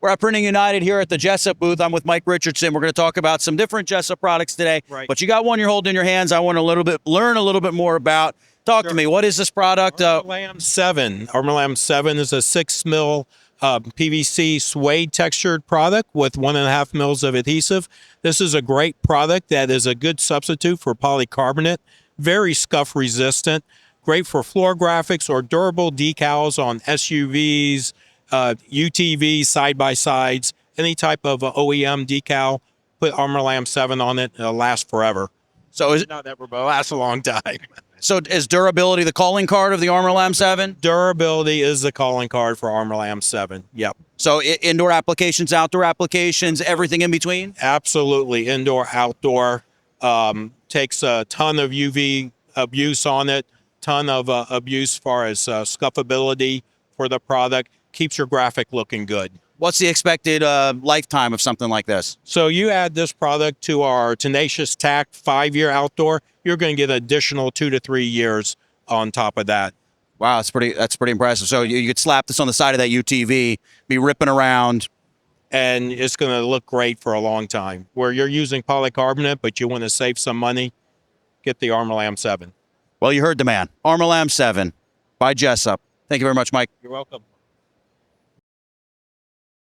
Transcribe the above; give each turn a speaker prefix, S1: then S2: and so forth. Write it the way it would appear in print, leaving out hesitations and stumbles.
S1: We're at Printing United here at the Jessup booth. I'm with Mike Richardson. We're going to talk about some different Jessup products today.
S2: Right.
S1: But you got one you're holding in your hands. I want to learn a little bit more about. Talk to me. What is this product?
S2: ARMORLam 7. ARMORLam 7 is a 6 mil PVC suede-textured product with 1.5 mils of adhesive. This is a great product that is a good substitute for polycarbonate. Very scuff resistant. Great for floor graphics or durable decals on SUVs, UTVs, side-by-sides, any type of OEM decal. Put ARMORLam 7 on it. It'll last forever.
S1: So is
S2: Not ever, but it'll last a long time.
S1: So is durability the calling card of the ARMORLam 7?
S2: Durability is the calling card for ARMORLam 7. Yep.
S1: So indoor applications, outdoor applications, everything in between?
S2: Absolutely. Indoor, outdoor. Takes a ton of UV abuse on it. Ton of abuse as far as scuffability for the product. Keeps your graphic looking good.
S1: What's the expected lifetime of something like this?
S2: So you add this product to our Tenacious Tac 5-year outdoor, you're going to get additional 2 to 3 years on top of that.
S1: Wow, that's pretty impressive. So you could slap this on the side of that UTV, be ripping around.
S2: And it's going to look great for a long time. Where you're using polycarbonate, but you want to save some money, get the ARMORLam 7.
S1: Well, you heard the man. ARMORLam 7 by Jessup. Thank you very much, Mike.
S2: You're welcome.